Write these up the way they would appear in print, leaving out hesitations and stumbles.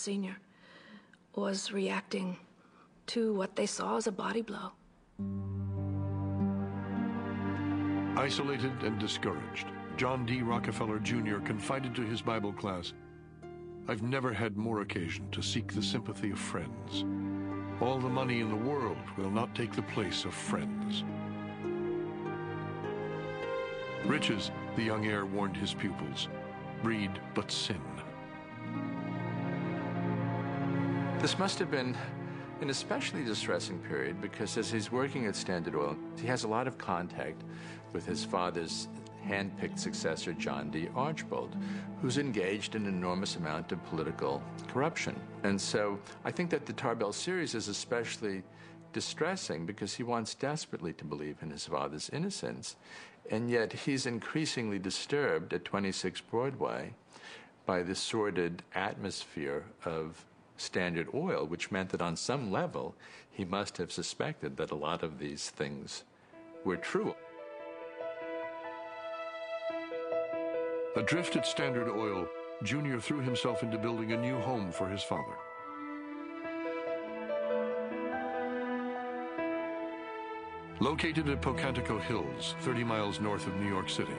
Sr. was reacting to what they saw as a body blow. Isolated and discouraged, John D. Rockefeller Jr. confided to his Bible class, "I've never had more occasion to seek the sympathy of friends. All the money in the world will not take the place of friends." Riches, the young heir warned his pupils, breed but sin. This must have been an especially distressing period because as he's working at Standard Oil, he has a lot of contact with his father's hand-picked successor, John D. Archbold, who's engaged in an enormous amount of political corruption. And so I think that the Tarbell series is especially distressing because he wants desperately to believe in his father's innocence, and yet he's increasingly disturbed at 26 Broadway by the sordid atmosphere of Standard Oil, which meant that on some level he must have suspected that a lot of these things were true. Adrift at Standard Oil, Jr. threw himself into building a new home for his father. Located at Pocantico Hills, 30 miles north of New York City,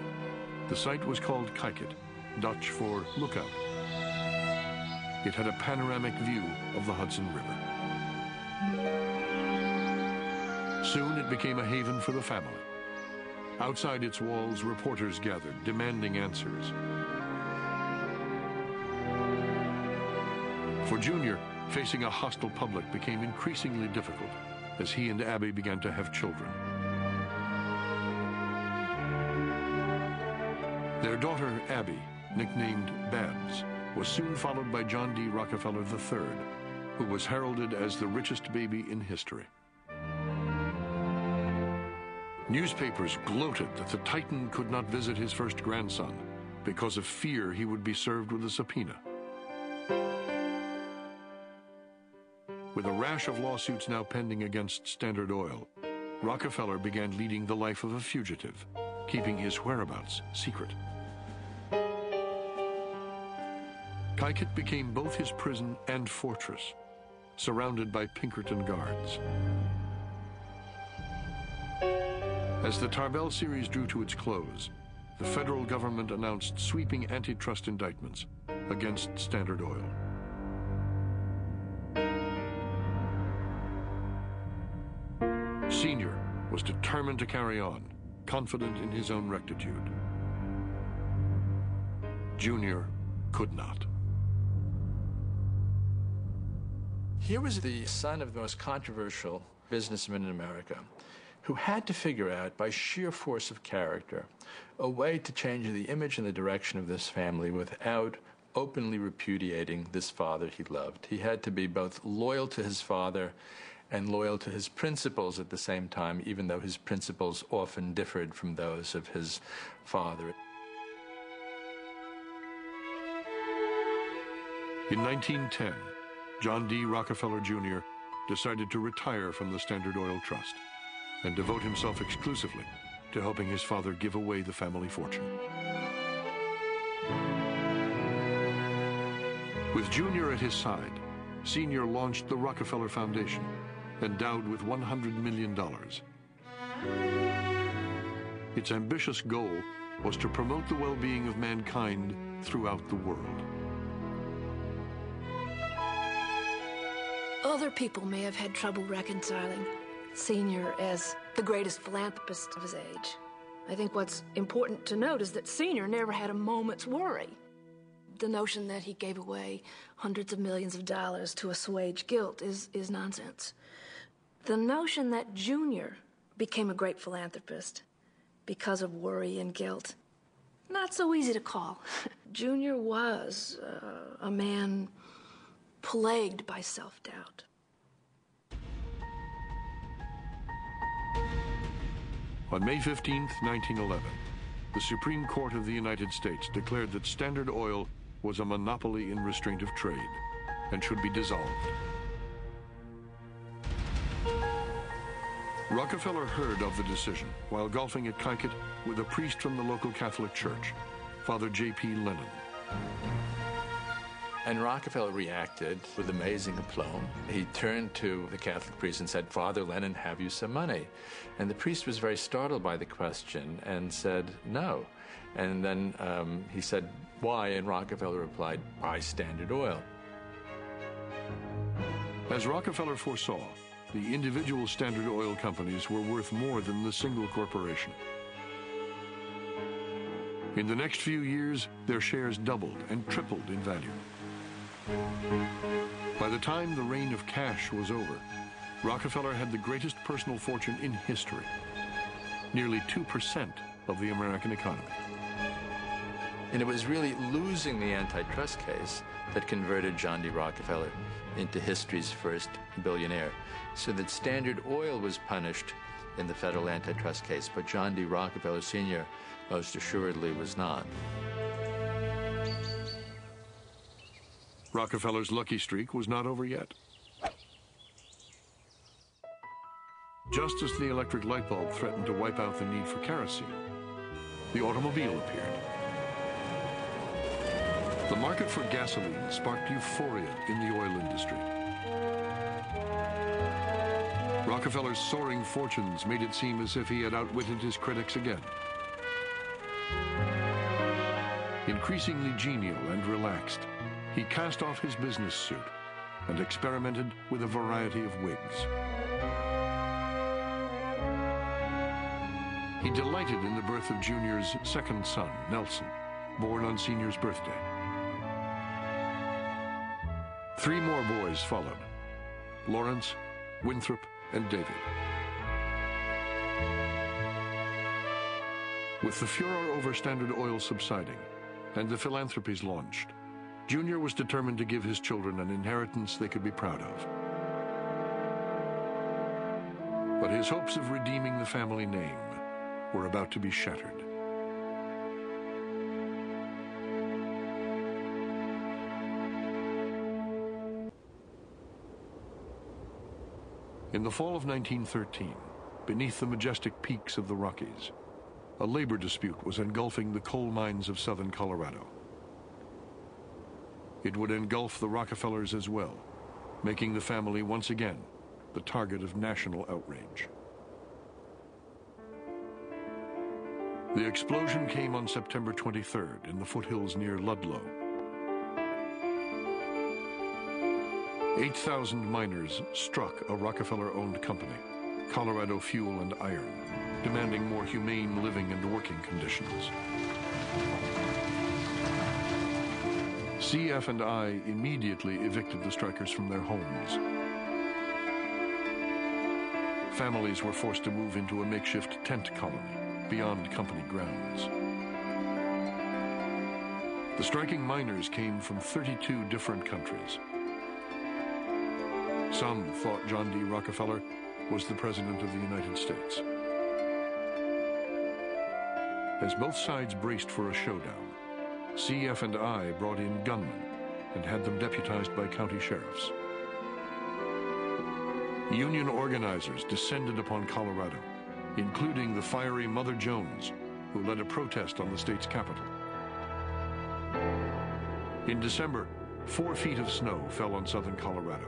the site was called Kijket, Dutch for lookout. It had a panoramic view of the Hudson River. Soon it became a haven for the family. Outside its walls, reporters gathered, demanding answers. For Junior, facing a hostile public became increasingly difficult as he and Abby began to have children. Their daughter, Abby, nicknamed Babs, was soon followed by John D. Rockefeller III, who was heralded as the richest baby in history. Newspapers gloated that the Titan could not visit his first grandson because of fear he would be served with a subpoena. With a rash of lawsuits now pending against Standard Oil, Rockefeller began leading the life of a fugitive, keeping his whereabouts secret. Kijket became both his prison and fortress, surrounded by Pinkerton guards. As the Tarbell series drew to its close, the federal government announced sweeping antitrust indictments against Standard Oil. Senior was determined to carry on, confident in his own rectitude. Junior could not. Here was the son of the most controversial businessman in America, who had to figure out, by sheer force of character, a way to change the image and the direction of this family without openly repudiating this father he loved. He had to be both loyal to his father and loyal to his principles at the same time, even though his principles often differed from those of his father. In 1910, John D. Rockefeller Jr. decided to retire from the Standard Oil Trust and devote himself exclusively to helping his father give away the family fortune. With Junior at his side, Senior launched the Rockefeller Foundation, endowed with $100 million. Its ambitious goal was to promote the well-being of mankind throughout the world. Other people may have had trouble reconciling Senior as the greatest philanthropist of his age. I think what's important to note is that Senior never had a moment's worry. The notion that he gave away hundreds of millions of dollars to assuage guilt is nonsense. The notion that Junior became a great philanthropist because of worry and guilt, not so easy to call. Junior was a man plagued by self-doubt. On May 15, 1911, the Supreme Court of the United States declared that Standard Oil was a monopoly in restraint of trade and should be dissolved. Rockefeller heard of the decision while golfing at Kijket with a priest from the local Catholic Church, Father J.P. Lennon. And Rockefeller reacted with amazing aplomb. He turned to the Catholic priest and said, "Father Lennon, have you some money?" And the priest was very startled by the question and said, "No." And then he said, "Why?" And Rockefeller replied, "Buy Standard Oil." As Rockefeller foresaw, the individual Standard Oil companies were worth more than the single corporation. In the next few years, their shares doubled and tripled in value. By the time the reign of cash was over, Rockefeller had the greatest personal fortune in history, nearly 2% of the American economy. And it was really losing the antitrust case that converted John D. Rockefeller into history's first billionaire. So that Standard Oil was punished in the federal antitrust case, but John D. Rockefeller Sr. most assuredly was not. Rockefeller's lucky streak was not over yet. Just as the electric light bulb threatened to wipe out the need for kerosene, the automobile appeared. The market for gasoline sparked euphoria in the oil industry. Rockefeller's soaring fortunes made it seem as if he had outwitted his critics again. Increasingly genial and relaxed, he cast off his business suit and experimented with a variety of wigs. He delighted in the birth of Junior's second son, Nelson, born on Senior's birthday. 3 more boys followed: Lawrence, Winthrop, and David. With the furor over Standard Oil subsiding and the philanthropies launched, Junior was determined to give his children an inheritance they could be proud of. But his hopes of redeeming the family name were about to be shattered. In the fall of 1913, beneath the majestic peaks of the Rockies, a labor dispute was engulfing the coal mines of southern Colorado. It would engulf the Rockefellers as well, making the family once again the target of national outrage. The explosion came on September 23rd in the foothills near Ludlow. 8,000 miners struck a Rockefeller-owned company, Colorado Fuel and Iron, demanding more humane living and working conditions. CF&I immediately evicted the strikers from their homes. Families were forced to move into a makeshift tent colony beyond company grounds. The striking miners came from 32 different countries. Some thought John D. Rockefeller was the President of the United States. As both sides braced for a showdown, CF&I brought in gunmen and had them deputized by county sheriffs. Union organizers descended upon Colorado, including the fiery Mother Jones, who led a protest on the state's capital. In December, 4 feet of snow fell on southern Colorado.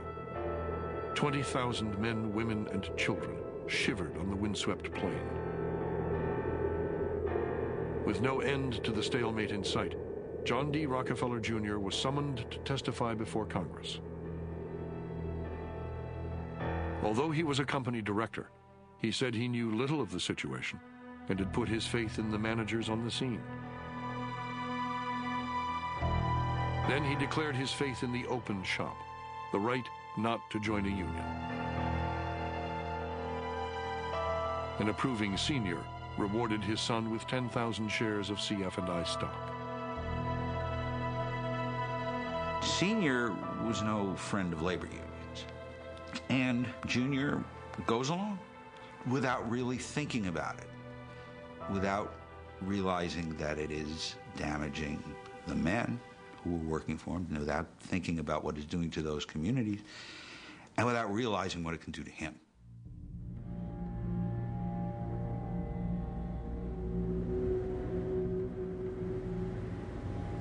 20,000 men, women, and children shivered on the windswept plain. With no end to the stalemate in sight, John D. Rockefeller Jr. was summoned to testify before Congress. Although he was a company director, he said he knew little of the situation and had put his faith in the managers on the scene. Then he declared his faith in the open shop, the right not to join a union. An approving senior rewarded his son with 10,000 shares of CF&I stock. Senior was no friend of labor unions, and Junior goes along without really thinking about it, without realizing that it is damaging the men who were working for him, without thinking about what it's doing to those communities, and without realizing what it can do to him.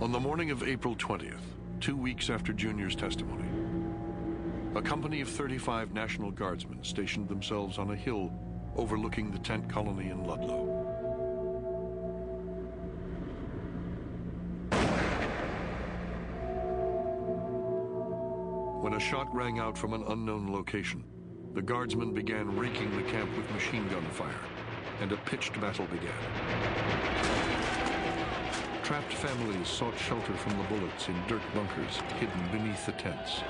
On the morning of April 20th, 2 weeks after Junior's testimony. A company of 35 National Guardsmen stationed themselves on a hill overlooking the tent colony in Ludlow. When a shot rang out from an unknown location, the Guardsmen began raking the camp with machine gun fire, and a pitched battle began. Trapped families sought shelter from the bullets in dirt bunkers hidden beneath the tents.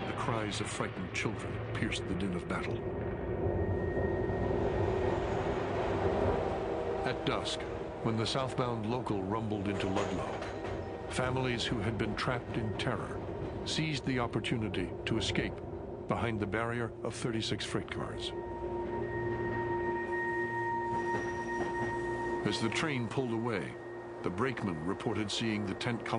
The cries of frightened children pierced the din of battle. At dusk, when the southbound local rumbled into Ludlow, families who had been trapped in terror seized the opportunity to escape behind the barrier of 36 freight cars. As the train pulled away, the brakeman reported seeing the tent colony